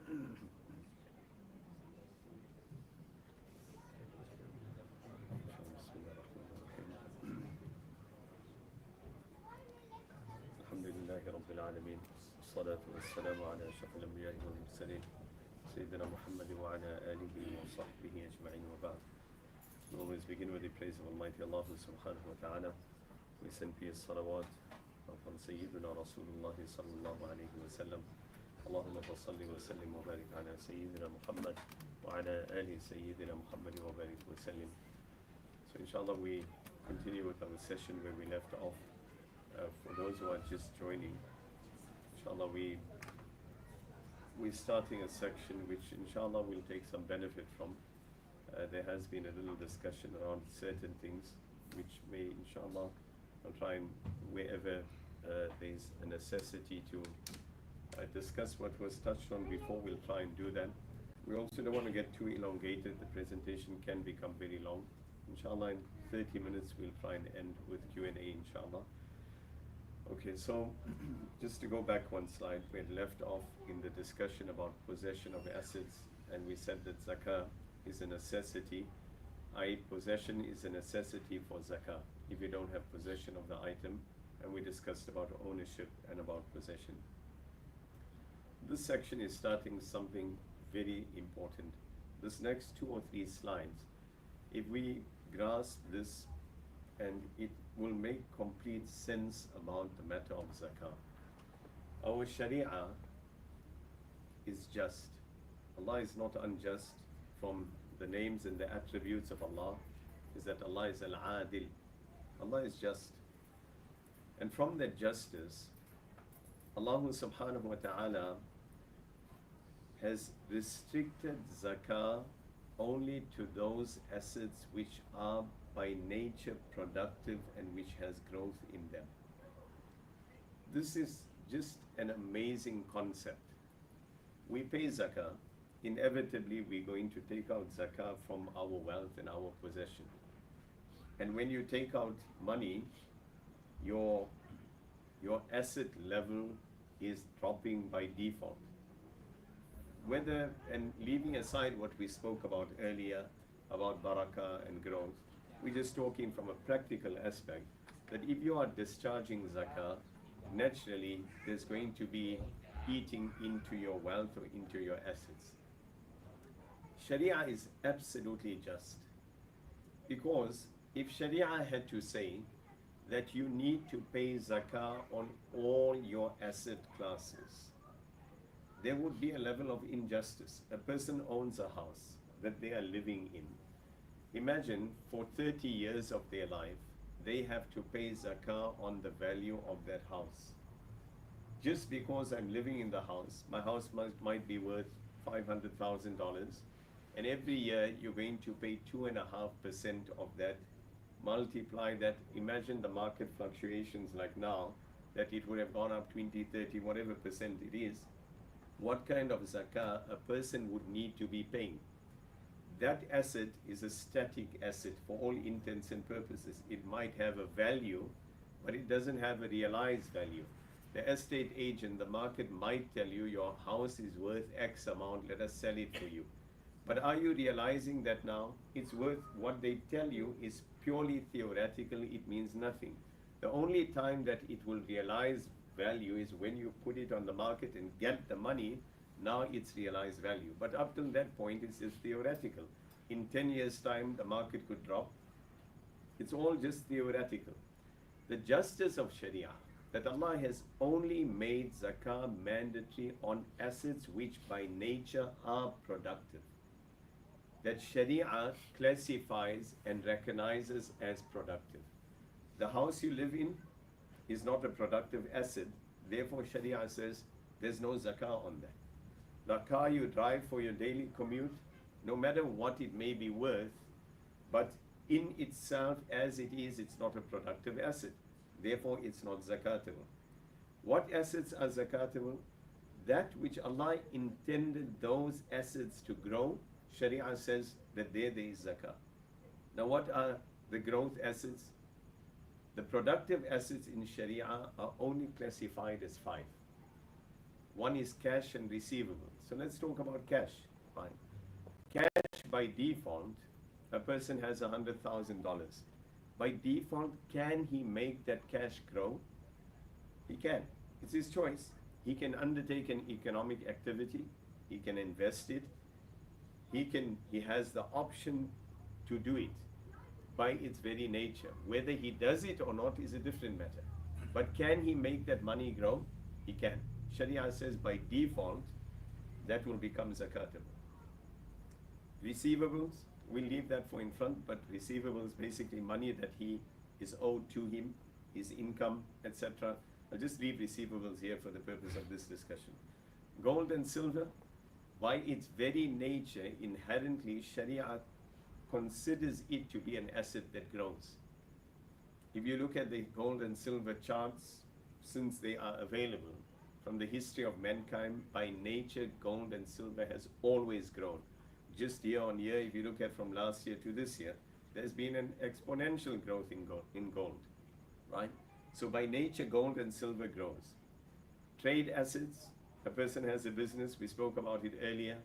الحمد لله رب العالمين والصلاة والسلام على أشرف الأنبياء والمرسلين سيدنا محمد وعلى آله وصحبه أجمعين وبعد. We always begin with the praise of Almighty Allah subhanahu wa ta'ala. We send peace, salawat upon Sayyidina Rasulullah sallallahu alayhi wa sallam. Allahumma salli wa sallim wa barik ala Sayyidina Muhammad wa ala ali Sayyidina Muhammad wa barik wa sallim. So inshallah we continue with our session where we left off. For those who are just joining, inshallah we're starting a section which inshallah will take some benefit from. There has been a little discussion around certain things which may inshallah I'll try and wherever there's a necessity to discuss what was touched on before, we'll try and do that. We also don't want to get too elongated. The presentation can become very long. Inshallah in 30 minutes we'll try and end with Q&A inshallah. Okay, so just to go back one slide, we had left off in the discussion about possession of assets, and we said that zakah is a necessity, i.e. possession is a necessity for zakah if you don't have possession of the item, and we discussed about ownership and about possession. This section is starting something very important. This next 2 or 3 slides, if we grasp this, and it will make complete sense about the matter of zakah. Our sharia is just. Allah is not unjust. From the names and the attributes of Allah is that Allah is al-adil. Allah is just. And from that justice, Allah subhanahu wa ta'ala has restricted zakah only to those assets which are by nature productive and which has growth in them. This is just an amazing concept. We pay zakah. Inevitably we're going to take out zakah from our wealth and our possession. And when you take out money, your asset level is dropping by default. Whether, and leaving aside what we spoke about earlier about barakah and growth, we're just talking from a practical aspect, that if you are discharging zakah, naturally there's going to be eating into your wealth or into your assets. Sharia is absolutely just, because if Sharia had to say that you need to pay zakah on all your asset classes, there would be a level of injustice. A person owns a house that they are living in. Imagine for 30 years of their life, they have to pay zakah on the value of that house. Just because I'm living in the house, my house might be worth $500,000, and every year you're going to pay 2.5% of that. Multiply that, imagine the market fluctuations like now, that it would have gone up 20, 30, whatever percent it is. What kind of zakah a person would need to be paying? That asset is a static asset for all intents and purposes. It might have a value, but it doesn't have a realized value. The estate agent, the market might tell you your house is worth X amount, let us sell it for you. But are you realizing that now it's worth what they tell you is purely theoretical? It means nothing. The only time that it will realize value is when you put it on the market and get the money. Now it's realized value. But up till that point, it's just theoretical. In 10 years' time, the market could drop. It's all just theoretical. The justice of Sharia, that Allah has only made zakah mandatory on assets which by nature are productive. That Sharia classifies and recognizes as productive. The house you live in is not a productive asset. Therefore, Sharia says there's no zakah on that. The car you drive for your daily commute, no matter what it may be worth, but in itself as it is, it's not a productive asset. Therefore, it's not zakatable. What assets are zakatable? That which Allah intended those assets to grow, Sharia says that there is zakah. Now what are the growth assets? The productive assets in Sharia are only classified as 5. One is cash and receivable. So let's talk about cash. Fine. Cash by default, a person has $100,000. By default, can he make that cash grow? He can. It's his choice. He can undertake an economic activity. He can invest it. He has the option to do it by its very nature. Whether he does it or not is a different matter. But can he make that money grow? He can. Sharia says by default, that will become zakatable. Receivables, we'll leave that for in front, but receivables basically money that he is owed to him, his income, etc. I'll just leave receivables here for the purpose of this discussion. Gold and silver, by its very nature, inherently, Sharia considers it to be an asset that grows. If you look at the gold and silver charts, since they are available, from the history of mankind, by nature, gold and silver has always grown. Just year on year, if you look at from last year to this year, there's been an exponential growth in gold, right? So by nature, gold and silver grows. Trade assets, a person has a business, we spoke about it earlier.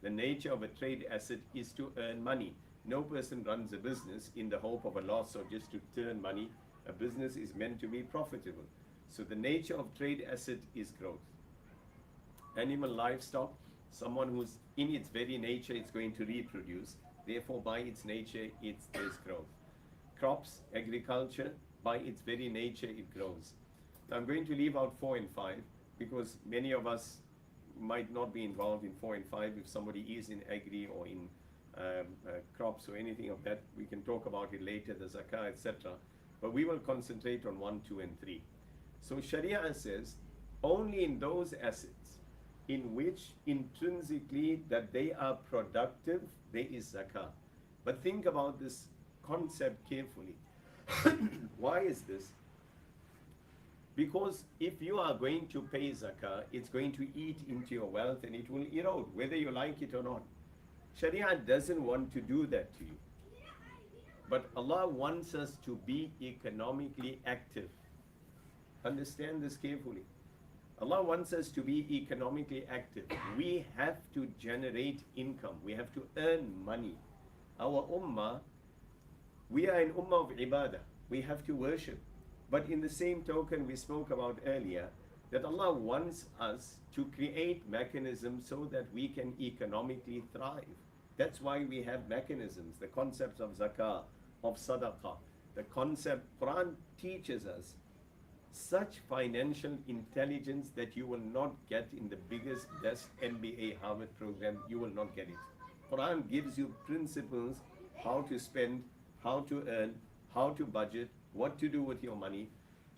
The nature of a trade asset is to earn money. No person runs a business in the hope of a loss or just to turn money. A business is meant to be profitable. So the nature of trade asset is growth. Animal livestock, someone who's in its very nature is going to reproduce. Therefore, by its nature, there's growth. Crops, agriculture, by its very nature, it grows. Now, I'm going to leave out 4 and 5 because many of us might not be involved in 4 and 5. If somebody is in agri or in crops or anything of that, we can talk about it later, the zakah, etc. But we will concentrate on 1, 2, and 3. So Sharia says only in those assets in which intrinsically that they are productive, there is zakah. But think about this concept carefully. Why is this? Because if you are going to pay zakah, it's going to eat into your wealth and it will erode, whether you like it or not. Sharia doesn't want to do that to you. But Allah wants us to be economically active. Understand this carefully. Allah wants us to be economically active. We have to generate income. We have to earn money. Our ummah, we are an ummah of ibadah. We have to worship. But in the same token, we spoke about earlier that Allah wants us to create mechanisms so that we can economically thrive. That's why we have mechanisms, the concepts of zakah, of sadaqah. The concept, Quran teaches us such financial intelligence that you will not get in the biggest, best MBA Harvard program. You will not get it. Quran gives you principles, how to spend, how to earn, how to budget, what to do with your money.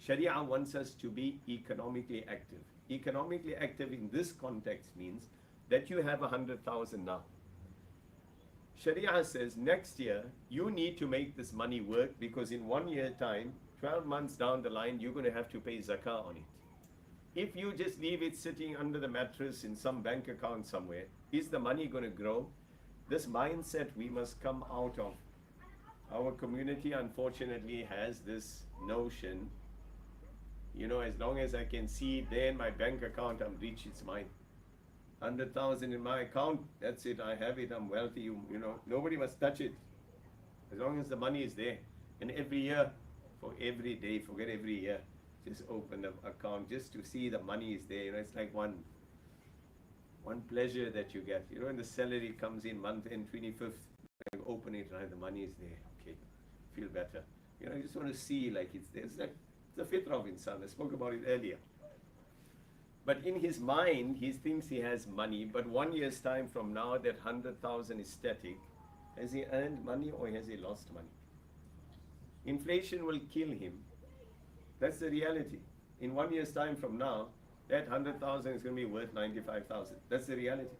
Sharia wants us to be economically active. Economically active in this context means that you have 100,000 now. Sharia says next year you need to make this money work because in 1 year time, 12 months down the line, you're going to have to pay zakah on it. If you just leave it sitting under the mattress in some bank account somewhere, is the money going to grow? This mindset we must come out of. Our community unfortunately has this notion, you know, as long as I can see it there in my bank account, I'm rich, it's mine. 100,000 in my account, that's it, I have it, I'm wealthy, you know, nobody must touch it. As long as the money is there. And every year, for every day, forget every year, just open the account just to see the money is there. You know, it's like one pleasure that you get. You know, when the salary comes in month end 25th, you open it, right, the money is there. Okay, feel better. You know, you just want to see like it's there. It's like the fitrah of insan. I spoke about it earlier. But in his mind, he thinks he has money. But 1 year's time from now, that 100,000 is static. Has he earned money or has he lost money? Inflation will kill him. That's the reality. In 1 year's time from now, that 100,000 is going to be worth 95,000. That's the reality,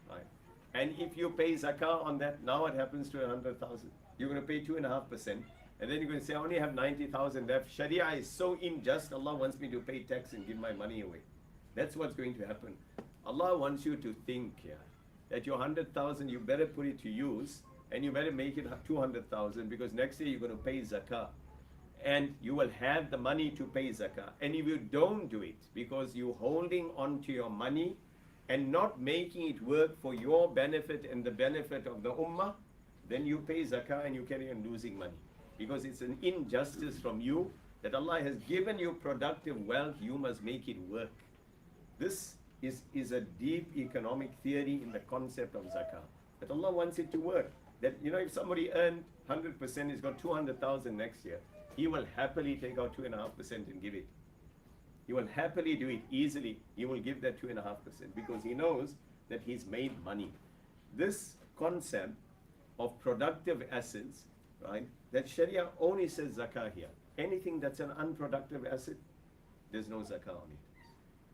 right? And if you pay zakah on that, now what happens to 100,000? You're going to pay 2.5%, and then you're going to say, I only have 90,000 left. Sharia is so unjust. Allah wants me to pay tax and give my money away. That's what's going to happen. Allah wants you to think that your 100,000, you better put it to use, and you better make it 200,000 because next year you're going to pay zakah. and you will have the money to pay zakah. And if you don't do it because you're holding on to your money and not making it work for your benefit and the benefit of the ummah, then you pay zakah and you carry on losing money. Because it's an injustice from you that Allah has given you productive wealth, you must make it work. This is a deep economic theory in the concept of zakah, that Allah wants it to work. That, you know, if somebody earned 100%, he's got 200,000 next year, he will happily take out 2.5% and give it. He will happily do it easily. He will give that 2.5% because he knows that he's made money. This concept of productive assets, right, that Sharia only says zakah here. Anything that's an unproductive asset, there's no zakah on it.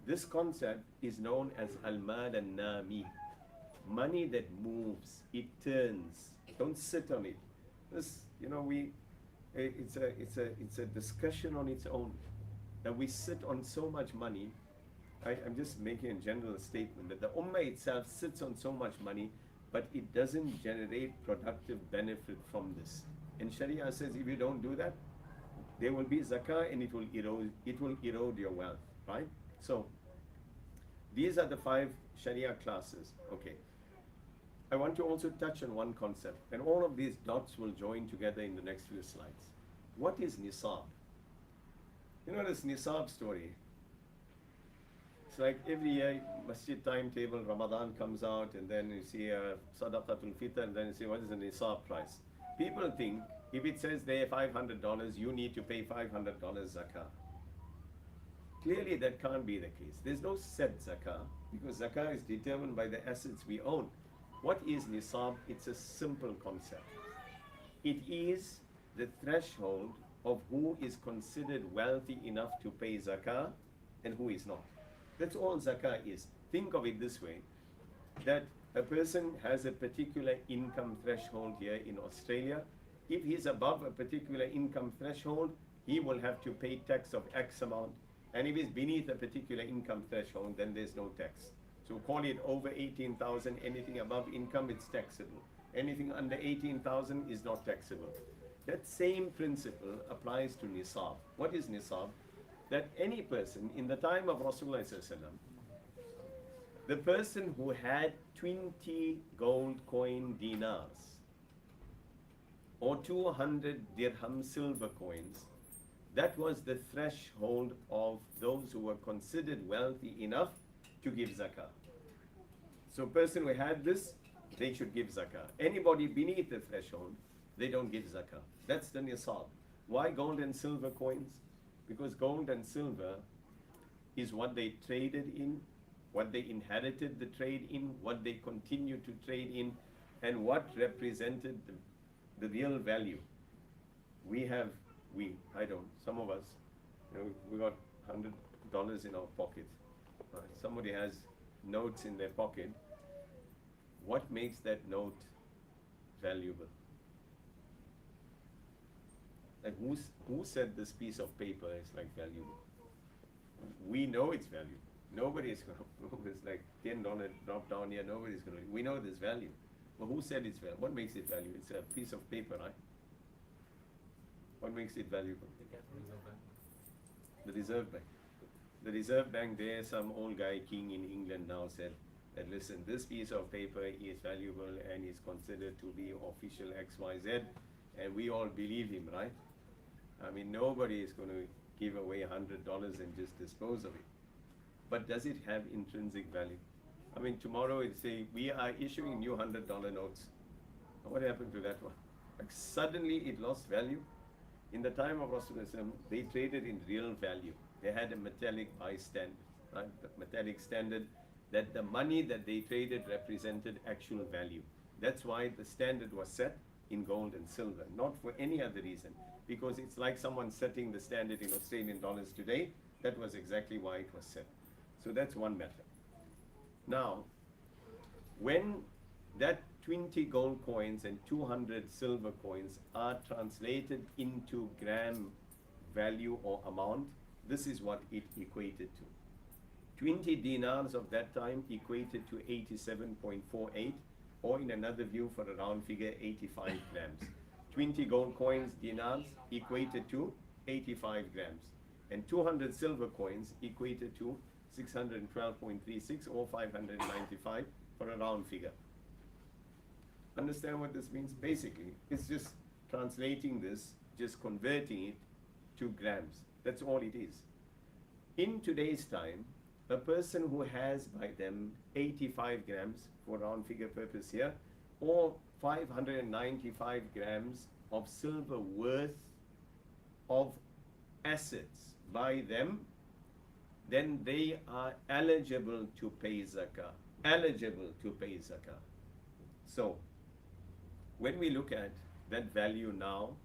This concept is known as al-mal al-nami, money that moves, it turns. Don't sit on it. This, you know, it's a discussion on its own. That we sit on so much money. I'm just making a general statement that the ummah itself sits on so much money, but it doesn't generate productive benefit from this. And Sharia says if you don't do that, there will be zakah and it will erode your wealth, right? So these are the 5 Sharia classes. Okay. I want to also touch on one concept, and all of these dots will join together in the next few slides. What is nisab? You know this nisab story? It's like every year, Masjid timetable, Ramadan comes out, and then you see Sadaqatul Fitr, and then you see what is the nisab price. People think if it says there $500, you need to pay $500 zakah. Clearly, that can't be the case. There's no set zakah because zakah is determined by the assets we own. What is nisab? It's a simple concept. It is the threshold of who is considered wealthy enough to pay zakah and who is not. That's all zakah is. Think of it this way, that a person has a particular income threshold here in Australia. If he's above a particular income threshold, he will have to pay tax of X amount. And if he's beneath a particular income threshold, then there's no tax. So call it over 18,000, anything above income, it's taxable. Anything under 18,000 is not taxable. That same principle applies to nisab. What is nisab? That any person in the time of Rasulullah sallallahu, the person who had 20 gold coin dinars or 200 dirham silver coins, that was the threshold of those who were considered wealthy enough to give zakah. So a person who had this, they should give zakah. Anybody beneath the threshold, they don't give zakah. That's the nisab. Why gold and silver coins? Because gold and silver is what they traded in, what they inherited the trade in, what they continue to trade in, and what represented the real value. Some of us, you know, we got $100 in our pocket. Somebody has notes in their pocket. What makes that note valuable? Like who said this piece of paper is like valuable? We know it's valuable. Nobody is going to, it's like $10 drop down here, nobody's going to, we know there's value. But who said it's valuable? What makes it valuable? It's a piece of paper, right? What makes it valuable? The Reserve Bank. The Reserve Bank there, some old guy, king in England now said that, listen, this piece of paper is valuable and is considered to be official XYZ, and we all believe him, right? I mean, nobody is going to give away $100 and just dispose of it. But does it have intrinsic value? I mean, tomorrow it say, we are issuing new $100 notes. What happened to that one? Like suddenly it lost value. In the time of Rasulullah, they traded in real value. They had a metallic buy standard, right? The metallic standard, that the money that they traded represented actual value. That's why the standard was set in gold and silver, not for any other reason. Because it's like someone setting the standard in Australian dollars today. That was exactly why it was set. So that's one matter. Now, when that 20 gold coins and 200 silver coins are translated into gram value or amount, this is what it equated to. 20 dinars of that time equated to 87.48, or in another view for a round figure, 85 grams. 20 gold coins, dinars, equated to 85 grams. And 200 silver coins equated to 612.36 or 595 for a round figure. Understand what this means? Basically, it's just translating this, just converting it to grams. That's all it is. In today's time, a person who has by them 85 grams, for round figure purpose here, or 595 grams of silver worth of assets by them, then they are eligible to pay zakah. Eligible to pay zakah. So, when we look at that value now,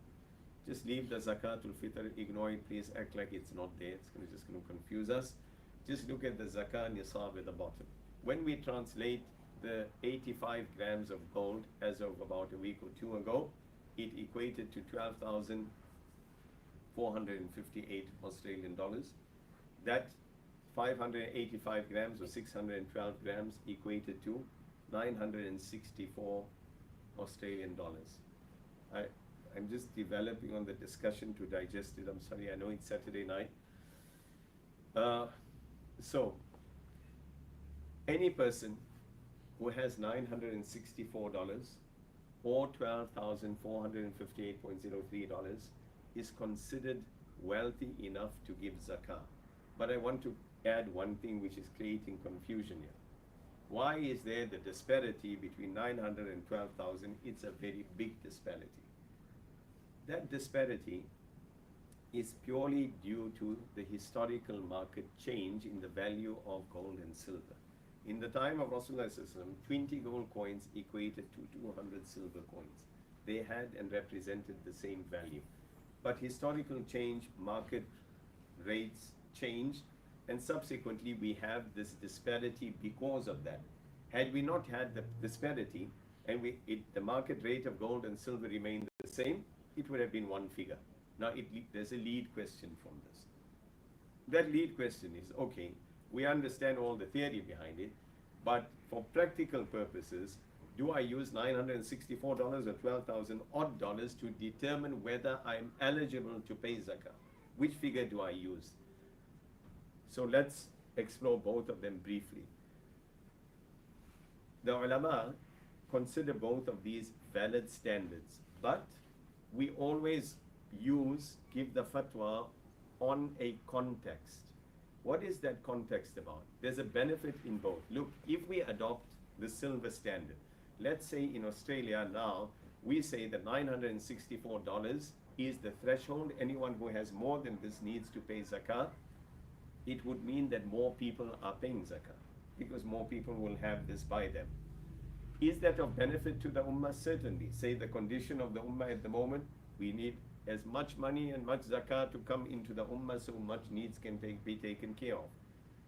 just leave the zakatul fitr, ignore it, please act like it's not there, it's just going to confuse us. Just look at the zakah nisab at the bottom. When we translate the 85 grams of gold as of about a week or two ago, it equated to 12,458 Australian dollars. That 585 grams or 612 grams equated to 964 Australian dollars. I'm just developing on the discussion to digest it. I'm sorry, I know it's Saturday night. So, any person who has $964 or $12,458.03 is considered wealthy enough to give zakah. But I want to add one thing which is creating confusion here. Why is there the disparity between 900 and 12,000? It's a very big disparity. That disparity is purely due to the historical market change in the value of gold and silver. In the time of Rasulullah, 20 gold coins equated to 200 silver coins. They had and represented the same value. But historical change, market rates changed, and subsequently we have this disparity because of that. Had we not had the disparity and the market rate of gold and silver remained the same, it would have been one figure. Now there's a lead question from this. That lead question is, okay, we understand all the theory behind it, but for practical purposes, do I use $964 or 12,000 odd dollars to determine whether I'm eligible to pay zakah? Which figure do I use? So let's explore both of them briefly. The ulama consider both of these valid standards, but we always give the fatwa on a context. What is that context about? There's a benefit in both. Look, if we adopt the silver standard, let's say in Australia now, we say that $964 is the threshold. Anyone who has more than this needs to pay zakah. It would mean that more people are paying zakah because more people will have this by them. Is that of benefit to the ummah? Certainly. Say the condition of the ummah at the moment, we need as much money and much zakah to come into the ummah so much needs can be taken care of.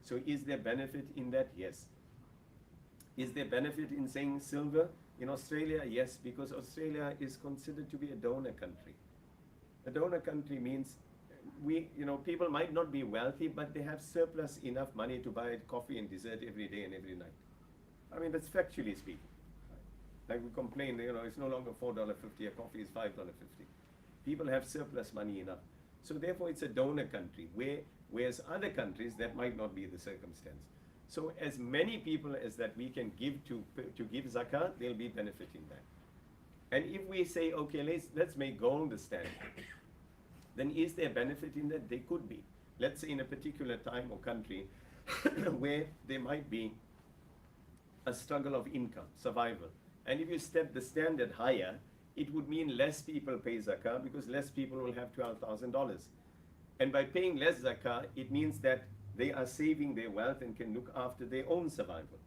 So is there benefit in that? Yes. Is there benefit in saying silver? In Australia, yes, because Australia is considered to be a donor country. A donor country means people might not be wealthy, but they have surplus enough money to buy coffee and dessert every day and every night. I mean, that's factually speaking. Like we complain, it's no longer $4.50, a coffee is $5.50. People have surplus money enough. So therefore, it's a donor country, whereas other countries, that might not be the circumstance. So as many people as that we can give to give zakah, they'll be benefiting that. And if we say, okay, let's make gold the standard, then is there benefit in that? There could be. Let's say in a particular time or country where there might be a struggle of income, survival. And if you step the standard higher, it would mean less people pay zakah because less people will have $12,000. And by paying less zakah, it means that they are saving their wealth and can look after their own survival.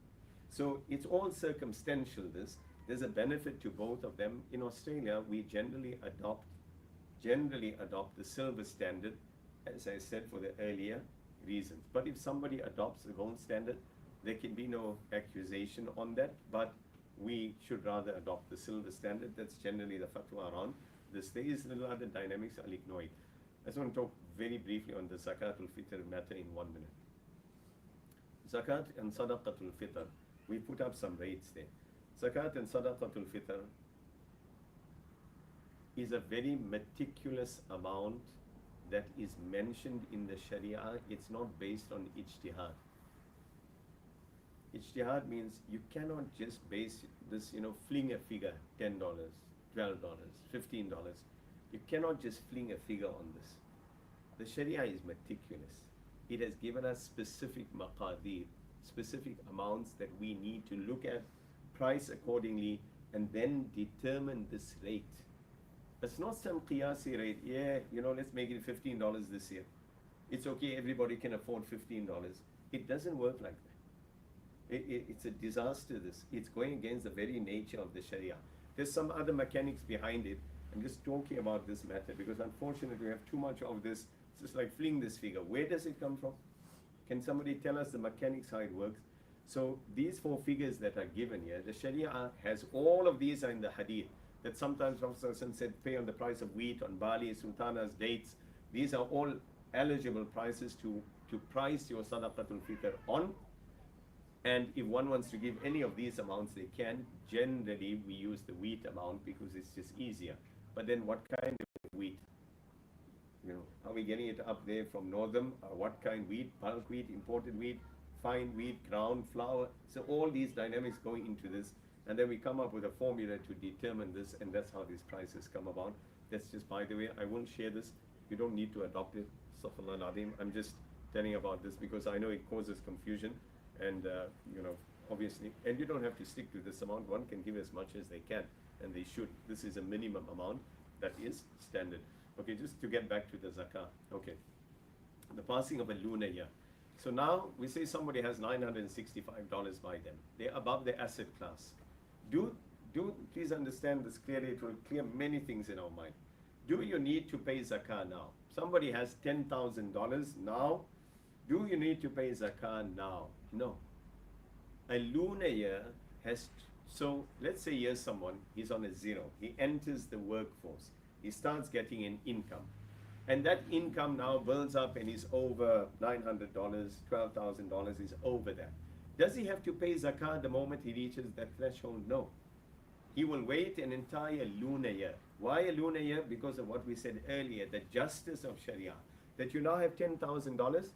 So it's all circumstantial, this. There's a benefit to both of them. In Australia, we generally adopt the silver standard, as I said, for the earlier reasons. But if somebody adopts the gold standard, there can be no accusation on that, but we should rather adopt the silver standard. That's generally the fatwa around this. There is little other dynamics, I'll ignore it. I just want to talk very briefly on the Zakatul Fitr matter in 1 minute. Zakat and Sadaqatul Fitr, we put up some rates there. Zakat and Sadaqatul Fitr is a very meticulous amount that is mentioned in the Sharia, it's not based on ijtihad. Ijtihad means you cannot just base this, fling a figure, $10, $12, $15. You cannot just fling a figure on this. The Sharia is meticulous. It has given us specific maqadir, specific amounts that we need to look at, price accordingly, and then determine this rate. It's not some qiyasi rate, let's make it $15 this year. It's okay, everybody can afford $15. It doesn't work like that. It's a disaster, this. It's going against the very nature of the Sharia. There's some other mechanics behind it. I'm just talking about this matter because unfortunately we have too much of this. It's just like fling this figure. Where does it come from? Can somebody tell us the mechanics, how it works? So these 4 figures that are given here, the Sharia has all of these are in the hadith. That sometimes Prophet said, pay on the price of wheat, on barley, sultanas, dates. These are all eligible prices to price your sadaqatul fitr on. And if one wants to give any of these amounts, they can. Generally, we use the wheat amount because it's just easier. But then what kind of wheat? Are we getting it up there from northern? What kind wheat? Bulk wheat, imported wheat, fine wheat, ground flour. So all these dynamics go into this. And then we come up with a formula to determine this, and that's how these prices come about. That's just, by the way, I won't share this. You don't need to adopt it. Astaghfirullah al-Azim. I'm just telling about this because I know it causes confusion, and obviously, and you don't have to stick to this amount. One can give as much as they can, and they should. This is a minimum amount that is standard. Okay, just to get back to the zakah. Okay, the passing of a lunar year. So now we say somebody has $965 by them. They're above the asset class. Do please understand this clearly. It will clear many things in our mind. Do you need to pay zakah now? Somebody has $10,000 now. Do you need to pay zakah now? No. A lunar year has, so let's say here's someone, he's on a zero. He enters the workforce. He starts getting an income. And that income now builds up and is over $900, $12,000 is over that. Does he have to pay zakah the moment he reaches that threshold? No. He will wait an entire lunar year. Why a lunar year? Because of what we said earlier, the justice of Sharia. That you now have $10,000,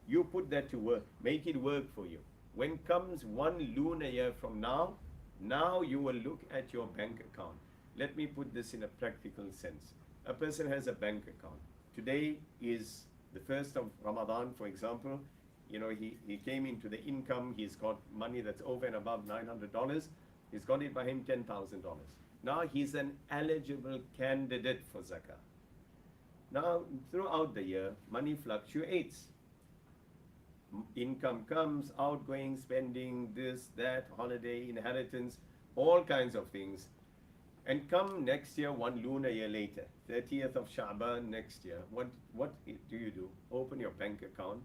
you put that to work. Make it work for you. When comes one lunar year from now, now you will look at your bank account. Let me put this in a practical sense. A person has a bank account. Today is the 1st of Ramadan, for example. He came into the income, he's got money that's over and above $900. He's got it by him $10,000. Now he's an eligible candidate for zakah. Now, throughout the year, money fluctuates. Income comes, outgoing, spending, this, that, holiday, inheritance, all kinds of things. And come next year, one lunar year later, 30th of Sha'ban next year, what do you do? Open your bank account.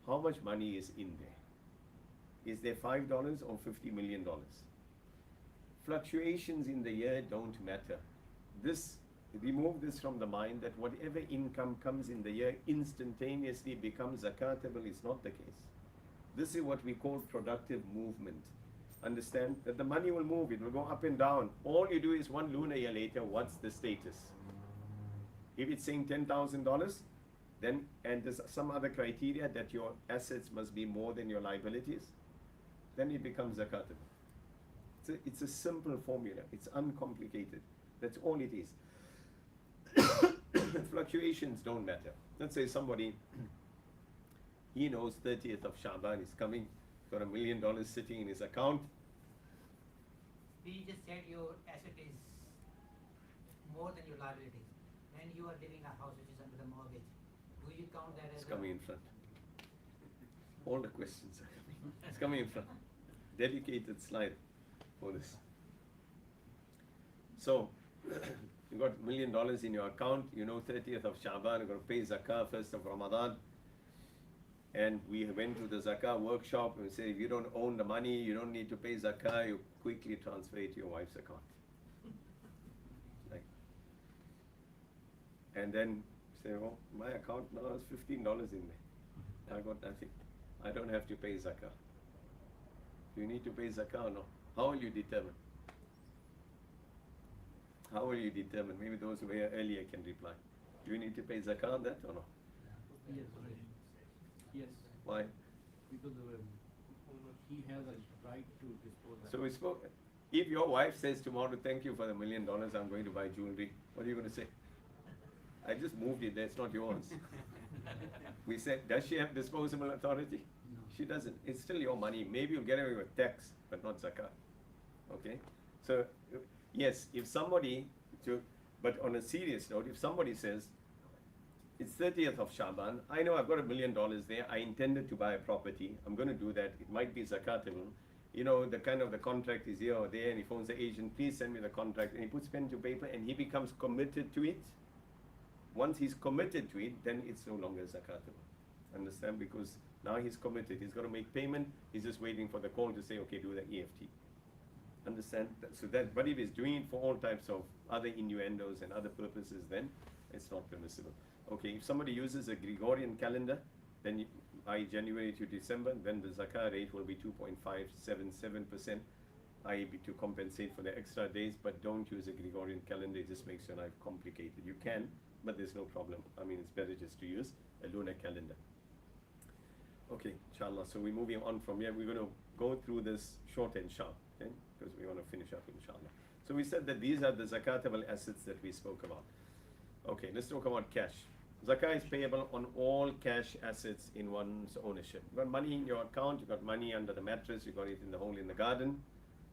How much money is in there? Is there $5 or $50 million? Fluctuations in the year don't matter. Remove this from the mind that whatever income comes in the year instantaneously becomes zakatable. It's not the case. This is what we call productive movement. Understand that the money will move, it will go up and down. All you do is one lunar year later, what's the status? If it's saying $10,000, then, and there's some other criteria that your assets must be more than your liabilities, then it becomes zakatable. It's a simple formula. It's uncomplicated. That's all it is. Fluctuations don't matter. Let's say somebody, he knows 30th of Sha'ban is coming, got $1 million sitting in his account. We just said your asset is more than your liabilities. When you are living a house which is under the mortgage, do you count that as? It's coming in front. All the questions are coming. It's coming in front. Dedicated slide for this. So, you got $1 million in your account, 30th of Sha'ban, you're going to pay zakah 1st of Ramadan. And we went to the Zakat Workshop and we say, if you don't own the money, you don't need to pay zakah, you quickly transfer it to your wife's account. And then say, oh, my account now has $15 in there. I got nothing. I don't have to pay zakah. Do you need to pay zakah or no? How will you determine? How will you determine? Maybe those who were here earlier can reply. Do you need to pay zakah on that or no? Yes. Yes. Why? Because he has a right to dispose of So we spoke. If your wife says tomorrow, thank you for the $1 million, I'm going to buy jewelry, what are you going to say? I just moved it there, it's not yours. We said, does she have disposable authority? No. She doesn't. It's still your money. Maybe you'll get away with tax, but not zakat. Okay? So, yes, if somebody, but on a serious note, if somebody says, it's 30th of Shaban, I know I've got $1 million there, I intended to buy a property, I'm going to do that, it might be zakatable. You know, the contract is here or there, and he phones the agent, please send me the contract, and he puts pen to paper, and he becomes committed to it. Once he's committed to it, then it's no longer zakatable. Understand? Because now he's committed, he's got to make payment, he's just waiting for the call to say, okay, do the EFT. Understand? So that, but if he's doing it for all types of other innuendos and other purposes, then it's not permissible. Okay, if somebody uses a Gregorian calendar, then by January to December, then the zakah rate will be 2.577%, i.e. to compensate for the extra days, but don't use a Gregorian calendar, it just makes your life complicated. You can, but there's no problem. I mean, it's better just to use a lunar calendar. Okay, inshallah, so we're moving on from here. We're going to go through this short and sharp, okay, because we want to finish up, inshallah. So we said that these are the zakatable assets that we spoke about. Okay, let's talk about cash. Zakah is payable on all cash assets in one's ownership. You got money in your account, you got money under the mattress, you got it in the hole in the garden,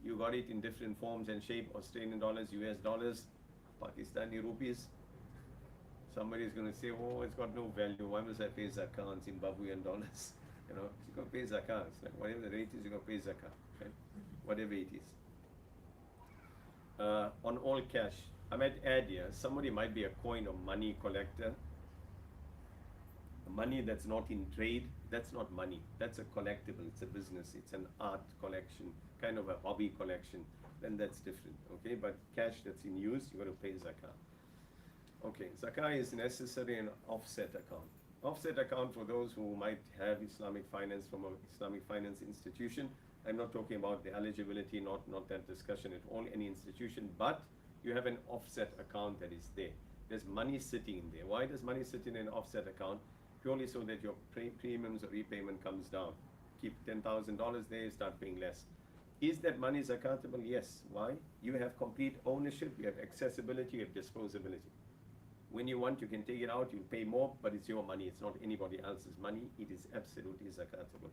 you got it in different forms and shape, Australian dollars, US dollars, Pakistani rupees. Somebody is going to say, oh, it's got no value, why must I pay zakah on Zimbabwean dollars? You know, you got to pay zakah. It's like whatever the rate is, you got to pay zakah, okay? Whatever it is. On all cash, I might add here, somebody might be a coin or money collector. Money that's not in trade, that's not money. That's a collectible, it's a business, it's an art collection, kind of a hobby collection. Then that's different, okay? But cash that's in use, you got to pay zakah. Okay, zakah is necessary in offset account. Offset account, for those who might have Islamic finance from an Islamic finance institution, I'm not talking about the eligibility, not that discussion at all, any institution, but you have an offset account that is there. There's money sitting in there. Why does money sit in an offset account? Purely so that your premiums or repayment comes down. Keep $10,000 there, start paying less. Is that money zakatable? Yes. Why? You have complete ownership, you have accessibility, you have disposability. When you want, you can take it out, you'll pay more, but it's your money, it's not anybody else's money. It is absolutely zakatable.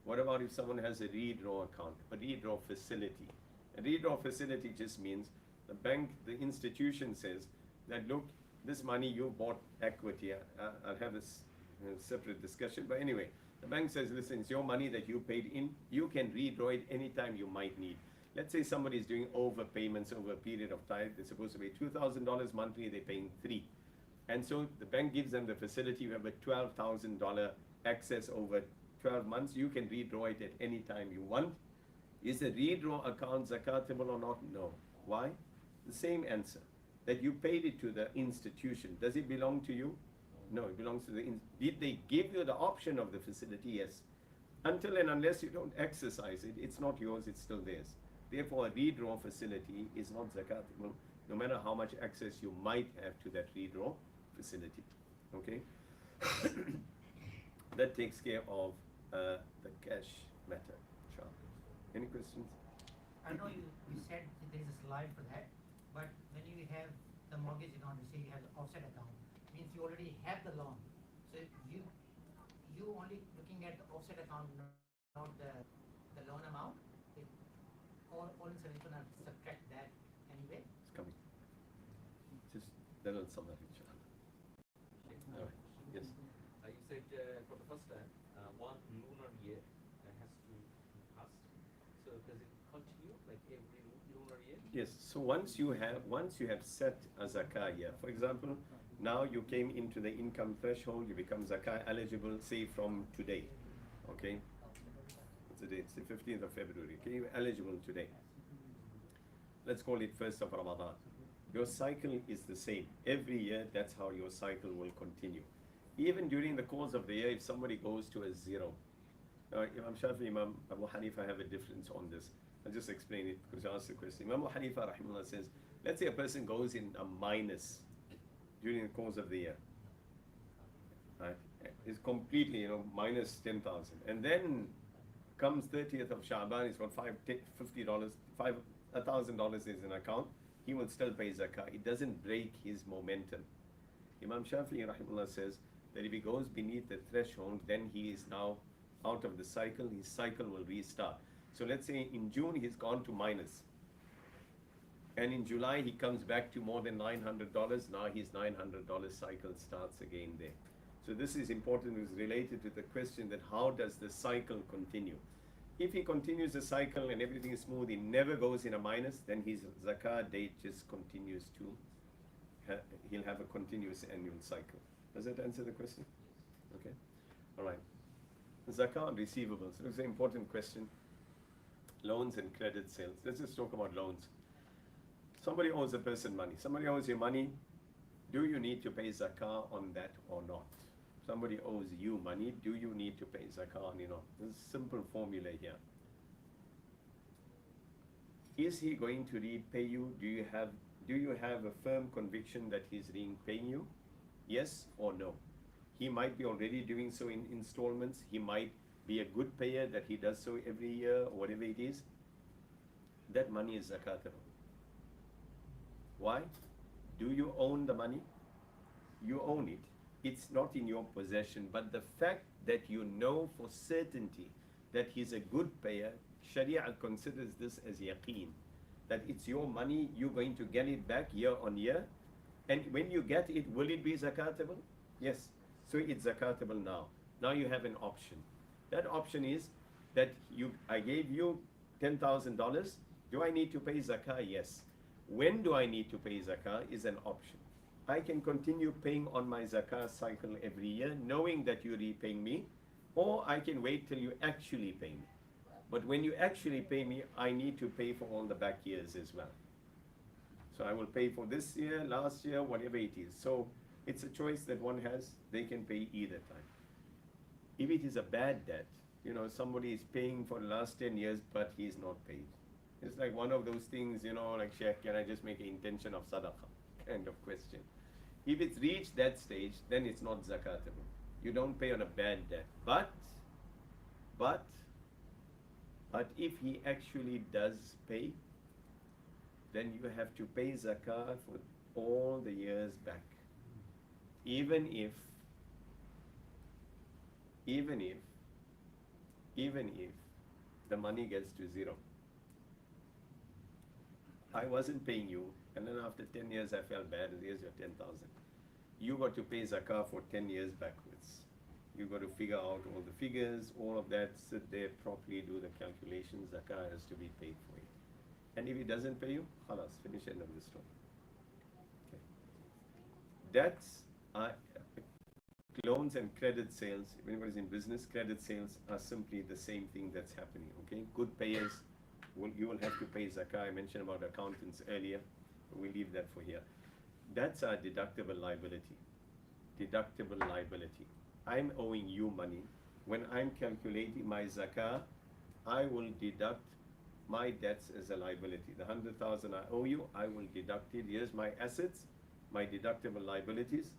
What about if someone has a redraw account, a redraw facility? A redraw facility just means the bank, the institution says that, look, this money you bought equity. I'll have this separate discussion, but anyway, the bank says, listen, it's your money that you paid in, you can redraw it anytime you might need. Let's say somebody is doing overpayments over a period of time. They're supposed to pay $2,000 monthly, they're paying $3,000. And so the bank gives them the facility, you have a $12,000 access over 12 months, you can redraw it at any time you want. Is the redraw account zakatable or not? No. Why? The same answer, that you paid it to the institution. Does it belong to you? No, it belongs to the did they give you the option of the facility? Yes. Until and unless you don't exercise it, it's not yours, it's still theirs. Therefore, a redraw facility is not zakatable, no matter how much access you might have to that redraw facility. Okay? That takes care of the cash matter. Any questions? I know you said that there is a slide for that, but when you have the mortgage account, you say you have the offset account, means you already have the loan. So you only looking at the offset account, not the loan amount, or all in sudden you're gonna subtract that anyway. It's coming. Just that'll sum up inshallah. All right. Yes. You said for the first time, one lunar year has to pass. So does it continue like every lunar year? Yes. So once you have set a zakah year, for example, now you came into the income threshold, you become zakah eligible, say from today. Okay. What's the date? It's the 15th of February. Okay, you're eligible today. Let's call it 1st of Ramadan. Your cycle is the same. Every year, that's how your cycle will continue. Even during the course of the year, if somebody goes to a zero, Imam Shafi, Imam Abu Hanifa have a difference on this. I'll just explain it because you asked the question. Imam Abu Hanifa rahimahullah says, let's say a person goes in a minus during the course of the year. Right? It's completely, minus 10,000. And then comes 30th of Sha'ban, it's got $50, $1,000 is in account. He will still pay zakah. It doesn't break his momentum. Imam Shafi'i rahimahullah says that if he goes beneath the threshold, then he is now out of the cycle. His cycle will restart. So let's say in June he's gone to minus, and in July he comes back to more than $900. Now his $900 cycle starts again there. So this is important. It's related to the question that how does the cycle continue? If he continues the cycle and everything is smooth, he never goes in a minus, then his zakah date just continues to, he'll have a continuous annual cycle. Does that answer the question? Okay. All right. Zakah on receivables. It's an important question. Loans and credit sales. Let's just talk about loans. Somebody owes a person money. Somebody owes you money. Do you need to pay zakah on that or not? Somebody owes you money. Do you need to pay zakah on it or not? There's a simple formula here. Is he going to repay you? Do you have a firm conviction that he's repaying you? Yes or no? He might be already doing so in installments. He might be a good payer that he does so every year or whatever it is. That money is zakatable. Why? Do you own the money? You own it. It's not in your possession, but the fact that you know for certainty that he's a good payer, Sharia considers this as yaqeen, that it's your money, you're going to get it back year on year, and when you get it, will it be zakatable? Yes. So it's zakatable now. Now you have an option. That option is that I gave you $10,000. Do I need to pay zakah? Yes. When do I need to pay zakah is an option. I can continue paying on my zakah cycle every year, knowing that you're repaying me, or I can wait till you actually pay me. But when you actually pay me, I need to pay for all the back years as well. So I will pay for this year, last year, whatever it is. So it's a choice that one has. They can pay either time. If it is a bad debt, somebody is paying for the last 10 years, but he's not paid. It's like one of those things, like, Sheikh, can I just make an intention of sadaqah kind of question. If it's reached that stage, then it's not zakatable. You don't pay on a bad debt. But if he actually does pay, then you have to pay zakah for all the years back. Even if the money gets to zero. I wasn't paying you, and then after 10 years I felt bad, here's your 10,000. You got to pay zakah for 10 years backwards. You got to figure out all the figures, all of that, sit there properly, do the calculations, zakah has to be paid for it. And if it doesn't pay you, khalas, finish, end of the story. Okay. That's loans and credit sales. If anybody's in business, credit sales are simply the same thing that's happening. Okay, good payers, you will have to pay zakah. I mentioned about accountants earlier, but we leave that for here. That's our deductible liability. Deductible liability. I'm owing you money. When I'm calculating my zakah, I will deduct my debts as a liability. The 100,000 I owe you, I will deduct it. Here's my assets, my deductible liabilities.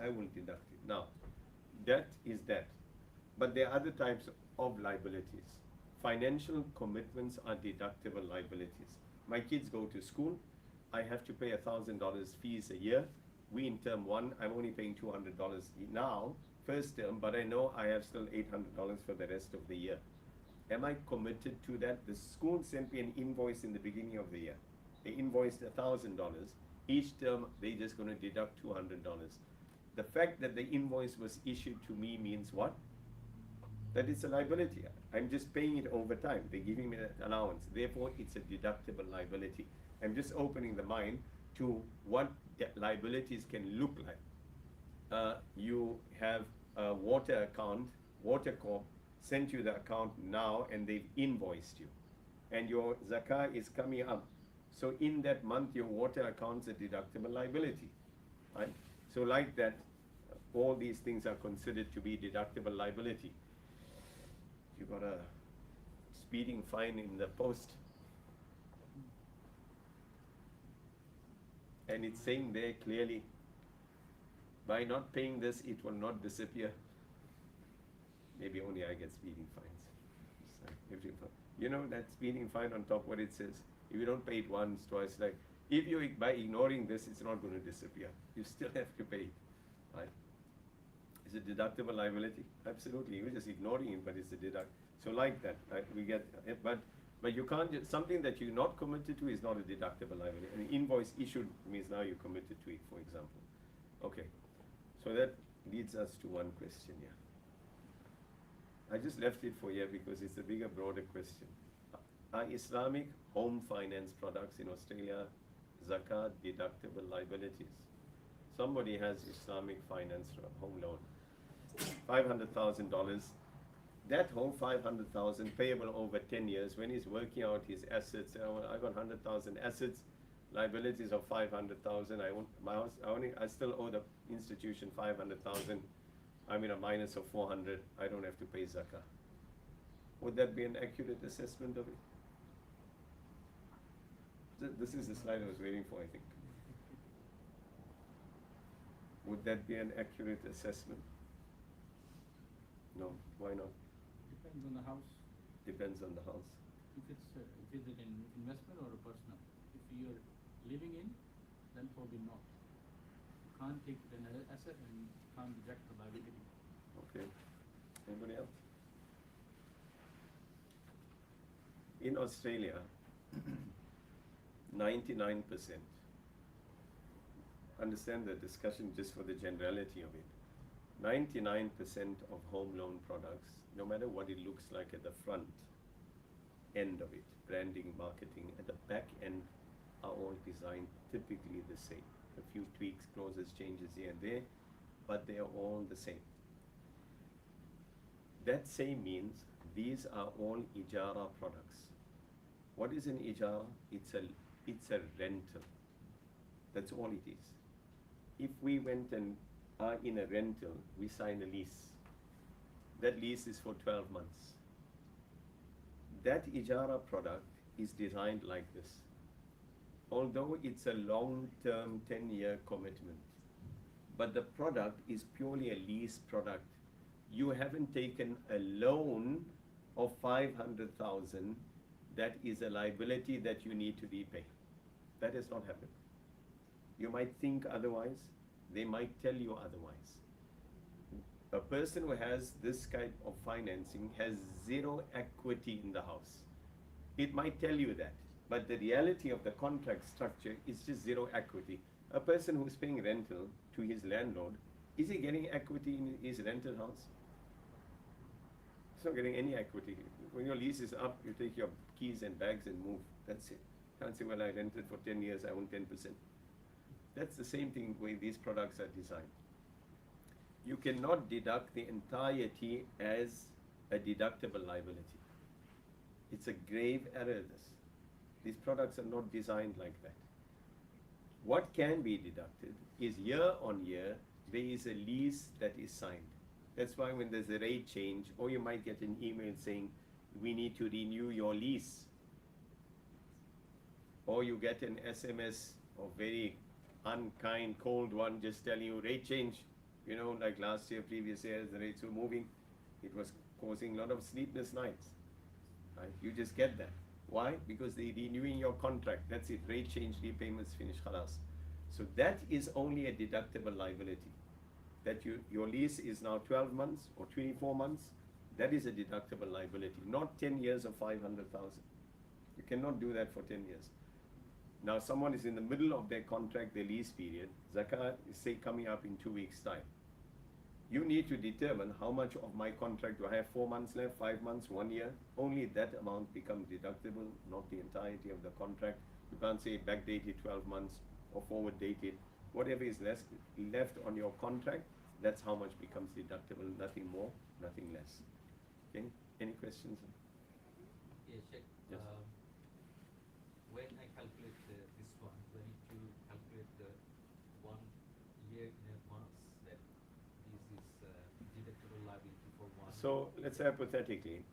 I will deduct it. Now, debt is debt, but there are other types of liabilities. Financial commitments are deductible liabilities. My kids go to school. I have to pay $1,000 fees a year. We in term one, I'm only paying $200 now, first term, but I know I have still $800 for the rest of the year. Am I committed to that? The school sent me an invoice in the beginning of the year. They invoiced $1,000. Each term, they're just going to deduct $200. The fact that the invoice was issued to me means what? That it's a liability. I'm just paying it over time. They're giving me that allowance. Therefore, it's a deductible liability. I'm just opening the mind to what liabilities can look like. You have a water account, Water Corp sent you the account now and they've invoiced you. And your zakah is coming up. So in that month, your water account's a deductible liability. Right? So like that, all these things are considered to be deductible liability. You got a speeding fine in the post. And it's saying there clearly, By not paying this, it will not disappear. Maybe only I get speeding fines. So you know that speeding fine on top what it says. If you don't pay it once, twice, like if you by ignoring this, it's not going to disappear. You still have to pay it, right? Is it deductible liability? Absolutely. You're just ignoring it, but it's a deduct. So like that, right? We get it, but you can't. Something that you're not committed to is not a deductible liability. An invoice issued means now you're committed to it, for example. Okay. So that leads us to one question here. I just left it for here because it's a bigger, broader question. Are Islamic home finance products in Australia zakat deductible liabilities? Somebody has Islamic finance home loan, $500,000. That whole $500,000 payable over 10 years. When he's working out his assets, I got 100,000 assets, liabilities of 500,000. I own my house. I still owe the institution 500,000. I'm in a minus of 400. I don't have to pay zakah. Would that be an accurate assessment of it? This is the slide I was waiting for, I think. Would that be an accurate assessment? No. Why not? Depends on the house. Depends on the house. If it's an investment or a personal. If you're living in, then probably not. You can't take it an asset and can't reject the liability. Okay. Anybody else? In Australia, 99%. Understand the discussion just for the generality of it. 99% of home loan products, no matter what it looks like at the front end of it, branding, marketing, at the back end are all designed typically the same. A few tweaks, clauses, changes here and there, but they are all the same. That same means these are all ijara products. What is an ijara? It's a rental. That's all it is. If we went and are in a rental, we sign a lease. That lease is for 12 months. That ijara product is designed like this. Although it's a long-term 10-year commitment, but the product is purely a lease product. You haven't taken a loan of 500,000 that is a liability that you need to repay. That has not happened. You might think otherwise, they might tell you otherwise. A person who has this kind of financing has zero equity in the house. It might tell you that, but the reality of the contract structure is just zero equity. A person who's paying rental to his landlord, is he getting equity in his rental house? He's not getting any equity. When your lease is up, you take your keys and bags and move. That's it. Can't say, well, I rented for 10 years, I own 10%. That's the same thing way these products are designed. You cannot deduct the entirety as a deductible liability. It's a grave error, this. These products are not designed like that. What can be deducted is year on year, there is a lease that is signed. That's why when there's a rate change, or you might get an email saying, we need to renew your lease. Or you get an SMS, or very unkind, cold one, just telling you rate change. You know, like last year, previous years, the rates were moving. It was causing a lot of sleepless nights. Right? You just get that. Why? Because they're renewing your contract. That's it. Rate change, repayments, finish, khalas. So that is only a deductible liability. That your lease is now 12 months or 24 months. That is a deductible liability. Not 10 years of 500,000. You cannot do that for 10 years. Now someone is in the middle of their contract, their lease period. Zakat is say coming up in 2 weeks' time. You need to determine how much of my contract do I have, 4 months left, 5 months, 1 year. Only that amount becomes deductible, not the entirety of the contract. You can't say backdated 12 months or forward dated. Whatever is left on your contract, that's how much becomes deductible, nothing more, nothing less. Okay, any questions? Yes, Sheikh. Yes. When I calculate this one, do I need to calculate the 1 year in advance that this is deductible liability for 1 So let's say hypothetically,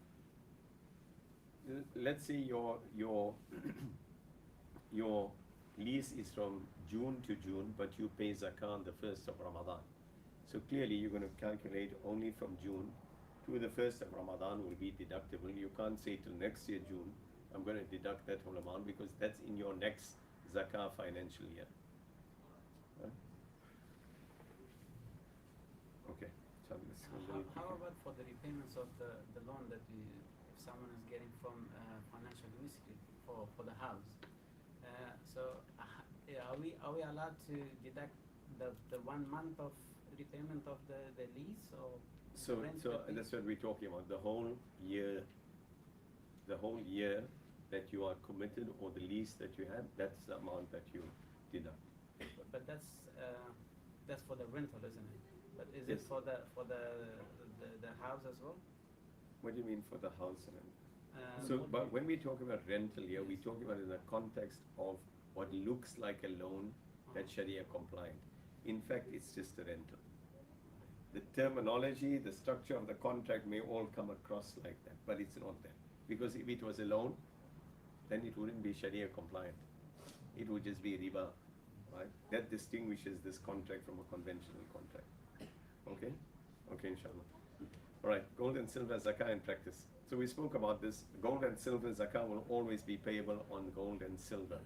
let's say your lease is from June to June, but you pay zakah on the 1st of Ramadan. So clearly you're going to calculate only from June to the 1st of Ramadan will be deductible. You can't say till next year June, I'm going to deduct that whole amount because that's in your next zakah financial year. Right? Okay. So let's go very How quickly. about for the repayments of the loan that if someone is getting from financial institute for the house? Are we allowed to deduct the 1 month of repayment of the lease or So, the rent? so that's what we're talking about. The whole year that you are committed or the lease that you have, that's the amount that you deduct. But that's for the rental, isn't it? But is Yes. it for the house as well? What do you mean for the house and Um, so, what but do when we talk about rental here, we're Yes. talking about in the context of what looks like a loan that's Sharia compliant. In fact, it's just a rental. The terminology, the structure of the contract may all come across like that, but it's not that. Because if it was a loan, then it wouldn't be Sharia compliant. It would just be riba, right? That distinguishes this contract from a conventional contract. Okay? Okay, inshallah. All right, gold and silver zakah in practice. So we spoke about this. Gold and silver zakah will always be payable on gold and silver.